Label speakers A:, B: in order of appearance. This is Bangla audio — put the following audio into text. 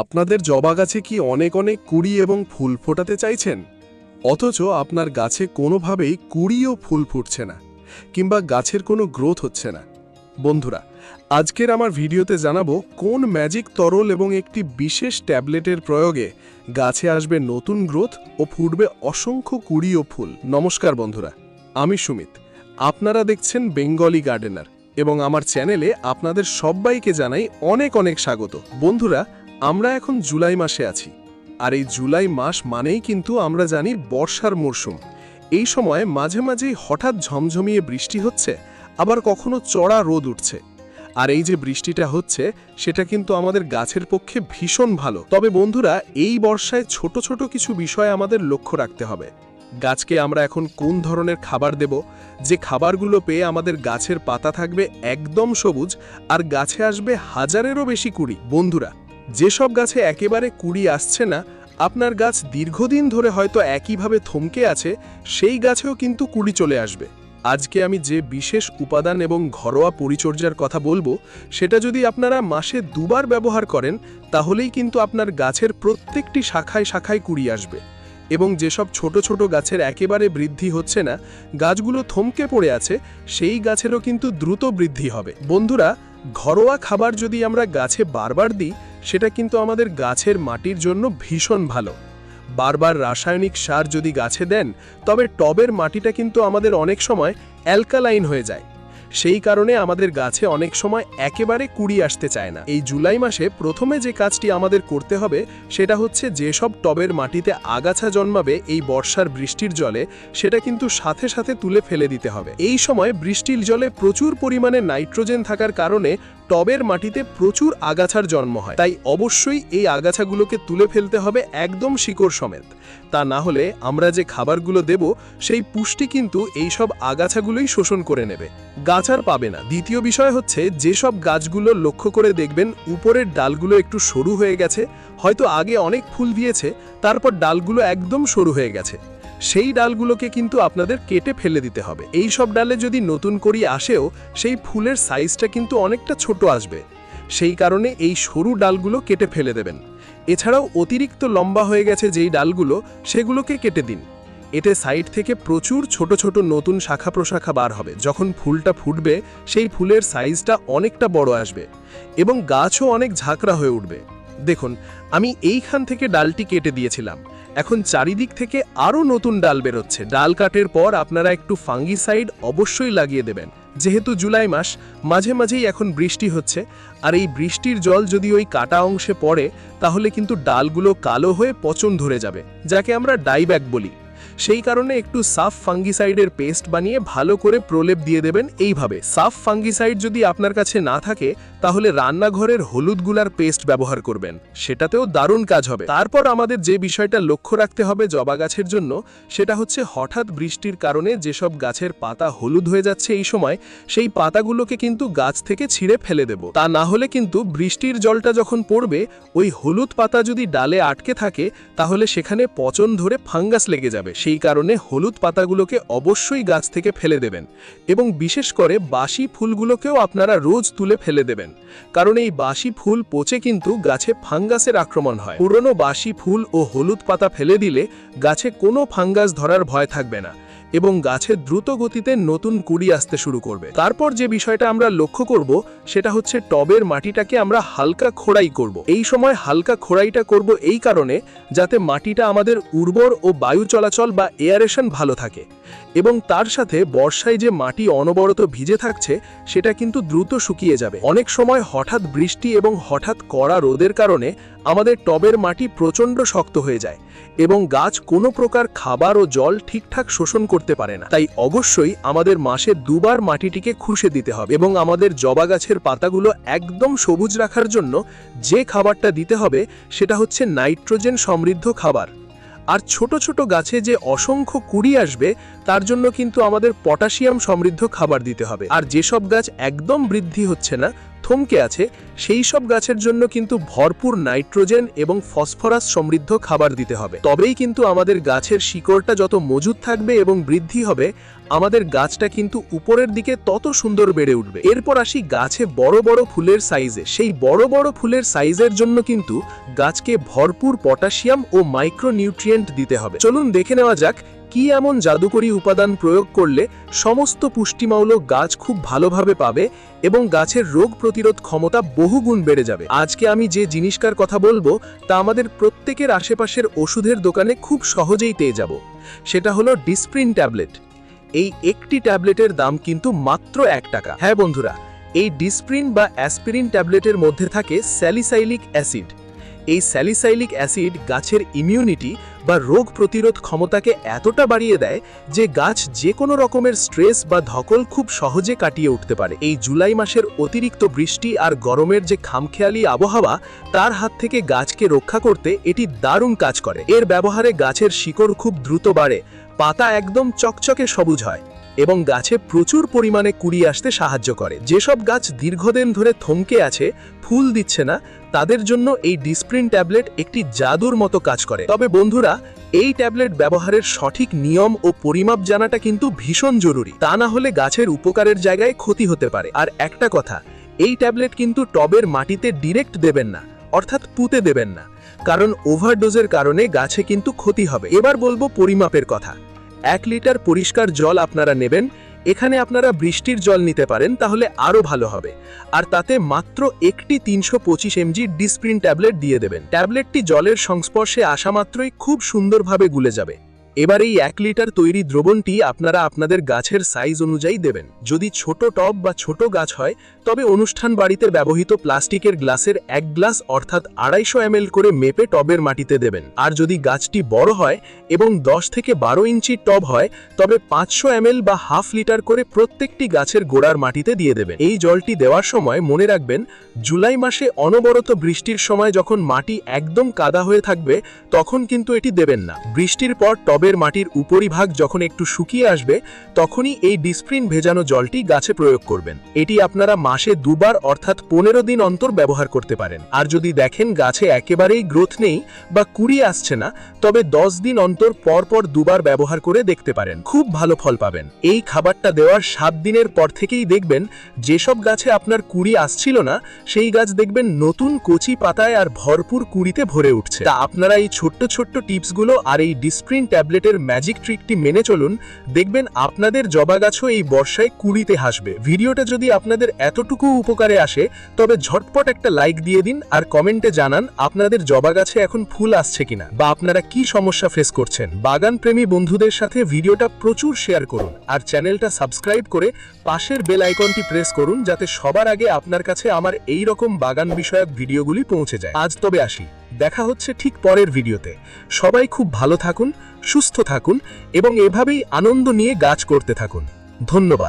A: আপনাদের জবা গাছে কি অনেক অনেক কুড়ি এবং ফুল ফোটাতে চাইছেন, অথচ আপনার গাছে কোনোভাবেই কুড়ি ও ফুল ফুটছে না, কিংবা গাছের কোনো গ্রোথ হচ্ছে না? বন্ধুরা, আজকের আমার ভিডিওতে জানাবো কোন ম্যাজিক তরল এবং একটি বিশেষ ট্যাবলেটের প্রয়োগে গাছে আসবে নতুন গ্রোথ ও ফুটবে অসংখ্য কুড়ি ও ফুল। নমস্কার বন্ধুরা, আমি সুমিত। আপনারা দেখছেন বেঙ্গলি গার্ডেনার এবং আমার চ্যানেলে আপনাদের সবাইকে জানাই অনেক অনেক স্বাগত। বন্ধুরা, আমরা এখন জুলাই মাসে আছি, আর এই জুলাই মাস মানেই কিন্তু আমরা জানি বর্ষার মরশুম। এই সময় মাঝে মাঝেই হঠাৎ ঝমঝমিয়ে বৃষ্টি হচ্ছে, আবার কখনো চড়া রোদ উঠছে। আর এই যে বৃষ্টিটা হচ্ছে, সেটা কিন্তু আমাদের গাছের পক্ষে ভীষণ ভালো। তবে বন্ধুরা, এই বর্ষায় ছোট ছোট কিছু বিষয় আমাদের লক্ষ্য রাখতে হবে। গাছকে আমরা এখন কোন ধরনের খাবার দেব, যে খাবারগুলো পেয়ে আমাদের গাছের পাতা থাকবে একদম সবুজ আর গাছে আসবে হাজারেরও বেশি কুড়ি। বন্ধুরা, যেসব গাছে একেবারে কুড়ি আসছে না, আপনার গাছ দীর্ঘদিন ধরে হয়তো একইভাবে থমকে আছে, সেই গাছেও কিন্তু কুড়ি চলে আসবে। আজকে আমি যে বিশেষ উপাদান এবং ঘরোয়া পরিচর্যার কথা বলবো, সেটা যদি আপনারা মাসে দুবার ব্যবহার করেন, তাহলেই কিন্তু আপনার গাছের প্রত্যেকটি শাখায় শাখায় কুড়ি আসবে। এবং যেসব ছোট ছোট গাছের একেবারে বৃদ্ধি হচ্ছে না, গাছগুলো থমকে পড়ে আছে, সেই গাছেরও কিন্তু দ্রুত বৃদ্ধি হবে। বন্ধুরা, ঘরোয়া খাবার যদি আমরা গাছে বারবার দিই, সেটা কিন্তু আমাদের গাছের মাটির জন্য ভীষণ ভালো। বারবার রাসায়নিক সার যদি গাছে দেন, তবে টবের মাটিটা কিন্তু আমাদের অনেক সময় অ্যালকালাইন হয়ে যায়। সেই কারণে আমাদের গাছে অনেক সময় একেবারে কুড়ি আসতে চায় না। এই জুলাই মাসে প্রথমে যে কাজটি আমাদের করতে হবে, সেটা হচ্ছে যেসব টবের মাটিতে আগাছা জন্মাবে এই বর্ষার বৃষ্টির জলে, সেটা কিন্তু সাথে সাথে তুলে ফেলে দিতে হবে। এই সময় বৃষ্টির জলে প্রচুর পরিমাণে নাইট্রোজেন থাকার কারণে টবের মাটিতে প্রচুর আগাছার জন্ম হয়। তাই অবশ্যই এই আগাছাগুলোকে তুলে ফেলতে হবে একদম শিকড় সমেত। তা না হলে আমরা যে খাবারগুলো দেব, সেই পুষ্টি কিন্তু এইসব আগাছাগুলোই শোষণ করে নেবে, গাছ আর পাবে না। দ্বিতীয় বিষয় হচ্ছে, যেসব গাছগুলো লক্ষ্য করে দেখবেন উপরের ডালগুলো একটু সরু হয়ে গেছে, হয়তো আগে অনেক ফুল দিয়েছে, তারপর ডালগুলো একদম সরু হয়ে গেছে, সেই ডালগুলোকে কিন্তু আপনাদের কেটে ফেলে দিতে হবে। এই সব ডালে যদি নতুন করি আসেও, সেই ফুলের সাইজটা কিন্তু অনেকটা ছোট আসবে। সেই কারণে এই সরু ডালগুলো কেটে ফেলে দেবেন। এছাড়াও অতিরিক্ত লম্বা হয়ে গেছে যেই ডালগুলো, সেগুলোকে কেটে দিন। এতে সাইড থেকে প্রচুর ছোট ছোট নতুন শাখা প্রশাখা বার হবে। যখন ফুলটা ফুটবে, সেই ফুলের সাইজটা অনেকটা বড় আসবে এবং গাছও অনেক ঝাঁকড়া হয়ে উঠবে। দেখুন, আমি এইখান থেকে ডালটি কেটে দিয়েছিলাম, এখন চারিদিক থেকে আরও নতুন ডাল বেরোচ্ছে। ডাল কাটের পর আপনারা একটু ফাঙ্গিসাইড অবশ্যই লাগিয়ে দেবেন, যেহেতু জুলাই মাস, মাঝে মাঝেই এখন বৃষ্টি হচ্ছে, আর এই বৃষ্টির জল যদি ওই কাটা অংশে পড়ে, তাহলে কিন্তু ডালগুলো কালো হয়ে পচন ধরে যাবে, যাকে আমরা ডাইব্যাক বলি। সেই কারণে একটু সাফ ফাঙ্গিসাইডের পেস্ট বানিয়ে ভালো করে প্রলেপ দিয়ে দেবেন। এইভাবে সাফ ফাঙ্গিসাইড যদি আপনার কাছে না থাকে, তাহলে রান্নাঘরের হলুদ গুলার পেস্ট ব্যবহার করবেন, সেটাতেও দারুণ কাজ হবে। তারপর আমাদের যে বিষয়টা লক্ষ্য রাখতে হবে জবা গাছের জন্য, সেটা হচ্ছে হঠাৎ বৃষ্টির কারণে যেসব গাছের পাতা হলুদ হয়ে যাচ্ছে এই সময়, সেই পাতাগুলোকে কিন্তু গাছ থেকে ছিঁড়ে ফেলে দেব। তা না হলে কিন্তু বৃষ্টির জলটা যখন পড়বে, ওই হলুদ পাতা যদি ডালে আটকে থাকে, তাহলে সেখানে পচন ধরে ফাঙ্গাস লেগে যাবে। সেই কারণে হলুদ পাতাগুলোকে অবশ্যই গাছ থেকে ফেলে দেবেন এবং বিশেষ করে বাসি ফুলগুলোকেও আপনারা রোজ তুলে ফেলে দেবেন, কারণ এই বাসি ফুল পচে কিন্তু গাছে ফাঙ্গাসের আক্রমণ হয়। পুরনো বাসি ফুল ও হলুদ পাতা ফেলে দিলে গাছে কোনো ফাঙ্গাস ধরার ভয় থাকবে না এবং গাছে দ্রুত গতিতে নতুন কুড়ি আসতে শুরু করবে। তারপর যে বিষয়টা আমরা লক্ষ্য করব, সেটা হচ্ছে টবের মাটিটাকে আমরা হালকা খোড়াই করব। এই সময় হালকা খোড়াইটা করব এই কারণে, যাতে মাটিটা আমাদের উর্বর ও বায়ু চলাচল বা এয়ারেশন ভালো থাকে এবং তার সাথে বর্ষায় যে মাটি অনবরত ভিজে থাকছে, সেটা কিন্তু দ্রুত শুকিয়ে যাবে। অনেক সময় হঠাৎ বৃষ্টি এবং হঠাৎ কড়া রোদের কারণে আমাদের টবের মাটি প্রচণ্ড শক্ত হয়ে যায় এবং গাছ কোনো প্রকার খাবার ও জল ঠিকঠাক শোষণ করতে পারে না। তাই অবশ্যই আমাদের মাসে দুবার মাটিটিকে খুশে দিতে হবে এবং আমাদের জবা গাছের পাতাগুলো একদম সবুজ রাখার জন্য যে খাবারটা দিতে হবে, সেটা হচ্ছে নাইট্রোজেন সমৃদ্ধ খাবার। আর ছোট ছোট গাছে যে অসংখ্য কুড়ি আসবে, তার জন্য কিন্তু আমাদের পটাশিয়াম সমৃদ্ধ খাবার দিতে হবে। আর যেসব গাছ একদম বৃদ্ধি হচ্ছে না, থমকে আছে সেই সব গাছের জন্য কিন্তু ভরপুর নাইট্রোজেন এবং ফসফরাস সমৃদ্ধ খাবার দিতে হবে। তবেই কিন্তু আমাদের গাছের শিকড়টা যত মজুত থাকবে এবং বৃদ্ধি হবে, আমাদের গাছটা কিন্তু উপরের দিকে তত সুন্দর বেড়ে উঠবে। এরপর আসি গাছে বড় বড় ফুলের সাইজে। সেই বড় বড় ফুলের সাইজের জন্য কিন্তু গাছকে ভরপুর পটাশিয়াম ও মাইক্রোনিউট্রিয়েন্ট দিতে হবে। চলুন দেখে নেওয়া যাক কি এমন জাদুকরী উপাদান প্রয়োগ করলে সমস্ত পুষ্টিমৌল গাছ খুব ভালোভাবে পাবে এবং গাছের রোগ প্রতিরোধ ক্ষমতা বহুগুণ বেড়ে যাবে। আজকে আমি যে জিনিসটার কথা বলবো তা আমাদের প্রত্যেকের আশেপাশের ওষুধের দোকানে খুব সহজেই পেয়ে যাব। সেটা হলো ডিসপ্রিন ট্যাবলেট। এই একটি ট্যাবলেটের দাম কিন্তু মাত্র 1 টাকা। হ্যাঁ বন্ধুরা, এই ডিসপ্রিন বা অ্যাসপিরিন ট্যাবলেটের মধ্যে থাকে স্যালিসাইলিক অ্যাসিড। এই স্যালিসাইলিক অ্যাসিড গাছের ইমিউনিটি বা রোগ প্রতিরোধ ক্ষমতাকে এতটা বাড়িয়ে দেয় যে গাছ যে কোনো রকমের স্ট্রেস বা ধকল খুব সহজে কাটিয়ে উঠতে পারে। এই জুলাই মাসের অতিরিক্ত বৃষ্টি আর গরমের যে খামখেয়ালি আবহাওয়া, তার হাত থেকে গাছকে রক্ষা করতে এটি দারুণ কাজ করে। এর ব্যবহারে গাছের শিকড় খুব দ্রুত বাড়ে, পাতা একদম চকচকে সবুজ হয় এবং গাছে প্রচুর পরিমাণে কুড়ি আসতে সাহায্য করে। যেসব গাছ দীর্ঘদিন ধরে থমকে আছে, ফুল দিচ্ছে না, তাদের জন্য এই ডিসপ্রিন ট্যাবলেট একটি জাদুর মতো কাজ করে। তবে বন্ধুরা, এই ট্যাবলেট ব্যবহারের সঠিক নিয়ম ও পরিমাপ জানাটা কিন্তু ভীষণ জরুরি। তা না হলে গাছের উপকারের জায়গায় ক্ষতি হতে পারে। আর একটা কথা, এই ট্যাবলেট কিন্তু টবের মাটিতে ডিরেক্ট দেবেন না, অর্থাৎ পুঁতে দেবেন না, কারণ ওভারডোজের কারণে গাছে কিন্তু ক্ষতি হবে। এবার বলবো পরিমাপের কথা। 1 লিটার পরিষ্কার জল আপনারা নেবেন। এখানে আপনারা বৃষ্টির জল নিতে পারেন, তাহলে আরও ভালো হবে। আর তাতে মাত্র একটি 325 mg ডিসপ্রিন ট্যাবলেট দিয়ে দেবেন। ট্যাবলেটটি জলের সংস্পর্শে আসা মাত্রই খুব সুন্দরভাবে গুলে যাবে। এবার এই 1 লিটার তৈরি দ্রবণটি আপনারা আপনাদের গাছের সাইজ অনুযায়ী দেবেন। যদি ছোট টব বা ছোট গাছ হয়, তবে অনুষ্ঠান বাড়িতে ব্যবহৃত প্লাস্টিকের গ্লাসের 1 গ্লাস অর্থাৎ 250 ml করে মেপে টবের মাটিতে দেবেন। আর যদি গাছটি বড় হয় এবং 10 থেকে 12 ইঞ্চির টব হয়, তবে 500 ml বা হাফ লিটার করে প্রত্যেকটি গাছের গোড়ার মাটিতে দিয়ে দেবেন। এই জলটি দেওয়ার সময় মনে রাখবেন, জুলাই মাসে অনবরত বৃষ্টির সময় যখন মাটি একদম কাদা হয়ে থাকবে, তখন কিন্তু এটি দেবেন না। বৃষ্টির পর টবের মাটির উপরিভাগ যখন একটু শুকিয়ে আসবে, তখনই এই ডিসপ্রিন ভেজানো জলটি গাছে প্রয়োগ করবেন। এটি আপনারা মাসে 2 বার অর্থাৎ 15 দিন অন্তর ব্যবহার করতে পারেন। আর যদি দেখেন গাছে একেবারেই গ্রোথ নেই বা কুড়ি আসছে না, তবে 10 দিন অন্তর পর 2 বার ব্যবহার করে দেখতে পারেন, খুব ভালো ফল পাবেন। এই খাবারটা দেওয়ার 7 দিনের পর থেকেই দেখবেন যেসব গাছে আপনার কুড়ি আসছিল না, সেই গাছ দেখবেন নতুন কচি পাতায় আর ভরপুর কুড়িতে ভরে উঠছে। তা আপনারা এই ছোট্ট ছোট্ট টিপসগুলো আর এই ডিসপ্রিন ট্যাবলেটের ম্যাজিক ট্রিকটি মেনে চলুন, দেখবেন আপনাদের জবা গাছও এই বর্ষায় কুড়িতে হাসবে। ভিডিওটা যদি আপনাদের এতটুকু উপকারে আসে, তবে ঝটপট একটা লাইক দিয়ে দিন আর কমেন্টে জানান আপনাদের জবা গাছে এখন ফুল আসছে কিনা বা আপনারা কি সমস্যা ফেস করছেন। বাগান প্রেমী বন্ধুদের সাথে ভিডিওটা প্রচুর শেয়ার করুন আর চ্যানেলটা সাবস্ক্রাইব করে পাশের বেল আইকনটি প্রেস করুন, যাতে সবার আগে আপনার কাছে আমার এই রকম বাগান বিষয়ক ভিডিওগুলি পৌঁছে যায়। আজ তবে আসি, দেখা হচ্ছে ঠিক পরের ভিডিওতে। সবাই খুব ভালো থাকুন, সুস্থ থাকুন এবং এভাবেই আনন্দ নিয়ে গাছ করতে থাকুন। ধন্যবাদ।